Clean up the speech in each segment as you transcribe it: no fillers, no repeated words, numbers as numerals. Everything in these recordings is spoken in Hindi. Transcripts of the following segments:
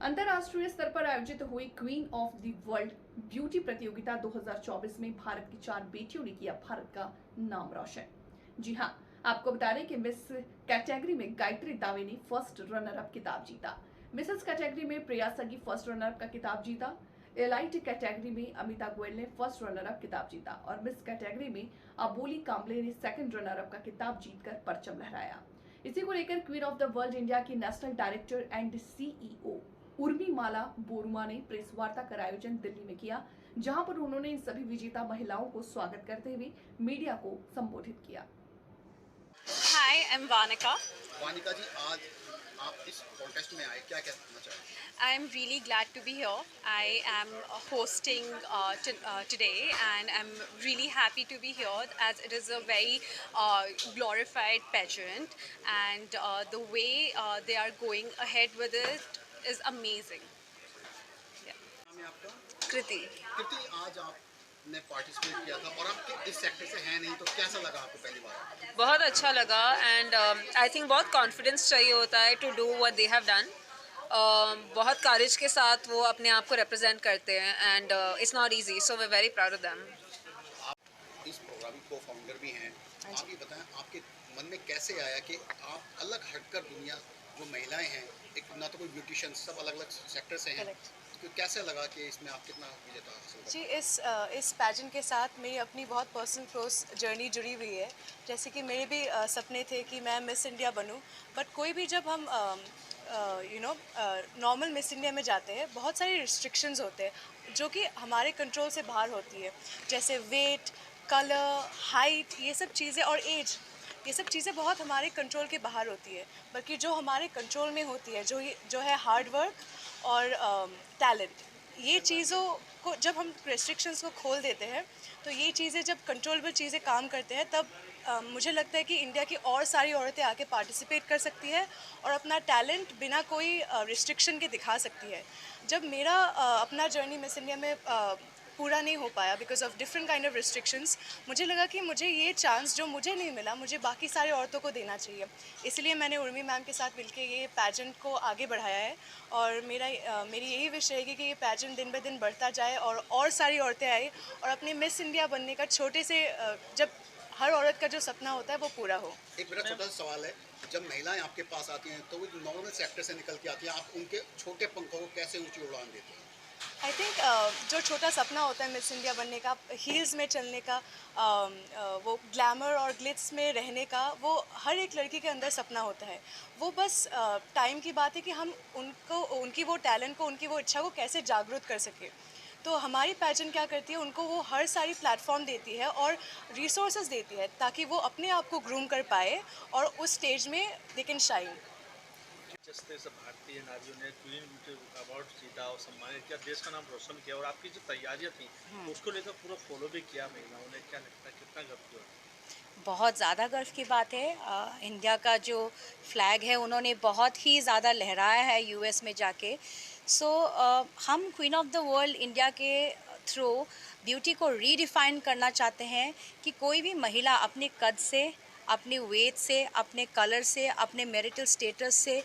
अंतर्राष्ट्रीय स्तर पर आयोजित हुई queen of the world beauty प्रतियोगिता 2024 में भारत की 4 बेटियों ने किया भारत का नाम रोशन। जी हां, आपको बता दें कि मिस कैटेगरी में गायत्री दावे ने फर्स्ट रनर अप खिताब जीता। मिसेस कैटेगरी में प्रिया सगी फर्स्ट रनर अप का खिताब जीता। एलाइट कैटेगरी में अमिता गोयल ने फर्स्ट रनर अप खिताब जीता और मिस कैटेगरी में अबोली कांबले ने सेकंड रनर अप का खिताब जीतकर परचम लहराया। इसी को लेकर queen of the world India की नेशनल डायरेक्टर एंड सीईओ उर्मिमाला बोरुमा ने प्रेस वार्ता कर आयोजन दिल्ली में किया, जहां पर उन्होंने इन सभी विजेता महिलाओं को स्वागत करते हुए मीडिया को संबोधित किया। Hi, I'm Vanika. वानिका जी, आज आप इस कॉन्टेस्ट में आए, क्या कहना चाहेंगे? I'm really glad to be here. I am hosting today, and I'm really happy to be here as it is a very glorified pageant, and the way they are going ahead with it is amazing. Yeah. नाम है आपका? Kriti. कृति, आज आपने पार्टिसिपेट किया था और आप इस सेक्टर से हैं नहीं, तो कैसा लगा आपको पहली बार? बहुत अच्छा लगा एंड आई थिंक बहुत कॉन्फिडेंस चाहिए होता है to do what they have done. बहुत करेज के साथ वो अपने आप को रिप्रेजेंट करते हैं and it's not easy, so we very proud of them. आप इस प्रोग्राम को फाउंडर भी हैं, आप ये बताएं आपके मन में कैसे आया कि आप अलग हटकर दुनिया जो महिलाएं हैं, एक ना तो कोई ब्यूटिशियन, सब अलग अलग सेक्टर से हैं, तो कैसे लगा कि इसमें आप कितना विजेता हासिल कर? जी, इस पैजेंट के साथ मेरी अपनी बहुत पर्सनल क्लोज जर्नी जुड़ी हुई है। जैसे कि मेरे भी सपने थे कि मैं मिस इंडिया बनूं, बट कोई भी जब हम नॉर्मल मिस इंडिया में जाते हैं, बहुत सारी रिस्ट्रिक्शंस होते हैं जो कि हमारे कंट्रोल से बाहर होती है, जैसे वेट, कलर, हाइट, ये सब चीज़ें और एज, ये सब चीज़ें बहुत हमारे कंट्रोल के बाहर होती है। बल्कि जो हमारे कंट्रोल में होती है, जो है हार्ड वर्क और टैलेंट, ये चीज़ों को जब हम रेस्ट्रिक्शंस को खोल देते हैं, तो ये चीज़ें जब कंट्रोलेबल चीज़ें काम करते हैं, तब मुझे लगता है कि इंडिया की और सारी औरतें आके पार्टिसिपेट कर सकती है और अपना टैलेंट बिना कोई रिस्ट्रिक्शन के दिखा सकती है। जब मेरा अपना जर्नी मिस इंडिया में पूरा नहीं हो पाया because of different kind of restrictions, मुझे लगा कि मुझे ये चांस जो मुझे नहीं मिला, मुझे बाकी सारी औरतों को देना चाहिए। इसलिए मैंने उर्मी मैम के साथ मिलकर ये पैजेंट को आगे बढ़ाया है और मेरी यही विश रहेगी कि ये पैजेंट दिन ब दिन बढ़ता जाए और सारी औरतें आए और अपने मिस इंडिया बनने का छोटे से जब हर औरत का जो सपना होता है वो पूरा हो। एक मेरा छोटा सा सवाल है, जब महिलाएं आपके पास आती हैं तो वो नॉर्मल सेक्टर से निकल के आती हैं, आप उनके छोटे पंखों को कैसे ऊंची उड़ान देते हैं? आई थिंक जो छोटा सपना होता है मिस इंडिया बनने का, हील्स में चलने का, वो ग्लैमर और ग्लिट्स में रहने का, वो हर एक लड़की के अंदर सपना होता है। वो बस टाइम की बात है कि हम उनकी वो टैलेंट को, उनकी वो इच्छा को कैसे जागरूक कर सके। तो हमारी पैजेंट क्या करती है, उनको वो हर सारी प्लेटफॉर्म देती है और रिसोर्सेज देती है ताकि वो अपने आप को ग्रूम कर पाए और उस स्टेज में दे कैन शाइन। जिस तरह से भारतीय नारियों ने क्वीन ब्यूटी अवार्ड जीता और सम्मानित किया, देश का नाम रोशन किया, और आपकी जो तैयारियां थी उसको लेकर पूरा फॉलो भी किया महिलाओं ने, क्या लगता है कितना गर्व किया? बहुत ज़्यादा गर्व की बात है। इंडिया का जो फ्लैग है उन्होंने बहुत ही ज़्यादा लहराया है यूएस में जाके। सो हम queen of the world India के थ्रू ब्यूटी को रीडिफाइन करना चाहते हैं कि कोई भी महिला अपने कद से, अपने वेट से, अपने कलर से, अपने मैरिटल स्टेटस से,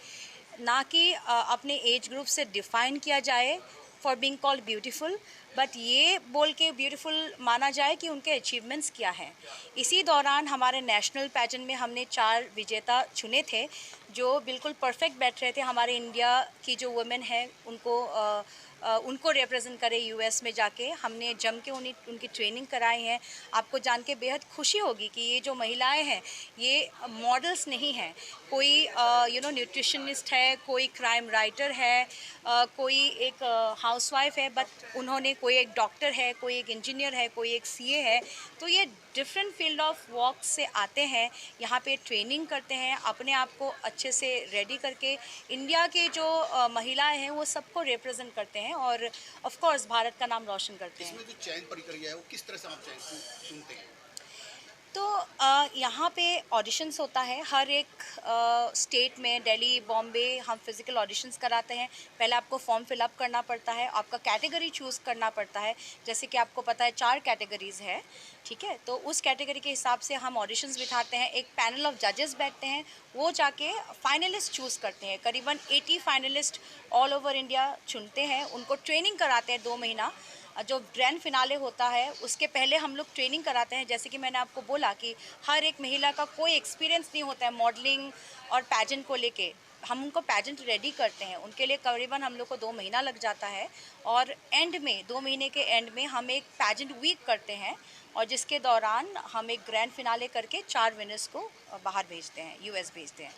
ना कि अपने एज ग्रुप से डिफ़ाइन किया जाए for being called beautiful, but ये बोल के ब्यूटीफुल माना जाए कि उनके अचीवमेंट्स क्या हैं। इसी दौरान हमारे नेशनल पैजेंट में हमने 4 विजेता चुने थे जो बिल्कुल परफेक्ट बैठ रहे थे हमारे इंडिया की जो वुमेन है उनको रिप्रेजेंट करे यूएस में जाके। हमने जम के उनकी ट्रेनिंग कराई है। आपको जान के बेहद खुशी होगी कि ये जो महिलाएं हैं ये मॉडल्स नहीं हैं, कोई न्यूट्रिशनिस्ट है, कोई क्राइम राइटर है, कोई एक हाउसवाइफ है, बट उन्होंने, कोई एक डॉक्टर है, कोई एक इंजीनियर है, कोई एक सीए है। तो ये डिफरेंट फील्ड ऑफ वर्क से आते हैं, यहाँ पे ट्रेनिंग करते हैं, अपने आप को अच्छे से रेडी करके इंडिया के जो महिलाएं हैं वो सबको रिप्रेजेंट करते हैं और ऑफ कोर्स भारत का नाम रोशन करते हैं। इसमें जो चयन प्रक्रिया है वो किस तरह से आप चुनते हैं? तो यहाँ पे ऑडिशंस होता है हर एक स्टेट में, दिल्ली, बॉम्बे, हम फिज़िकल ऑडिशंस कराते हैं। पहले आपको फॉर्म फिलअप करना पड़ता है, आपका कैटेगरी चूज़ करना पड़ता है। जैसे कि आपको पता है 4 कैटेगरीज़ है, ठीक है। तो उस कैटेगरी के हिसाब से हम ऑडिशंस बिठाते हैं, एक पैनल ऑफ जजेस बैठते हैं, वो जाके फाइनलिस्ट चूज़ करते हैं। करीबन 80 फाइनलिस्ट ऑल ओवर इंडिया चुनते हैं, उनको ट्रेनिंग कराते हैं 2 महीना। जो ग्रैंड फिनाले होता है उसके पहले हम लोग ट्रेनिंग कराते हैं। जैसे कि मैंने आपको बोला कि हर एक महिला का कोई एक्सपीरियंस नहीं होता है मॉडलिंग और पैजेंट को लेके। हम उनको पैजेंट रेडी करते हैं, उनके लिए करीबन हम लोग को 2 महीना लग जाता है। और एंड में 2 महीने के एंड में हम एक पैजेंट वीक करते हैं, और जिसके दौरान हम एक ग्रैंड फिनाले करके 4 विनर्स को बाहर भेजते हैं, यूएस भेजते हैं।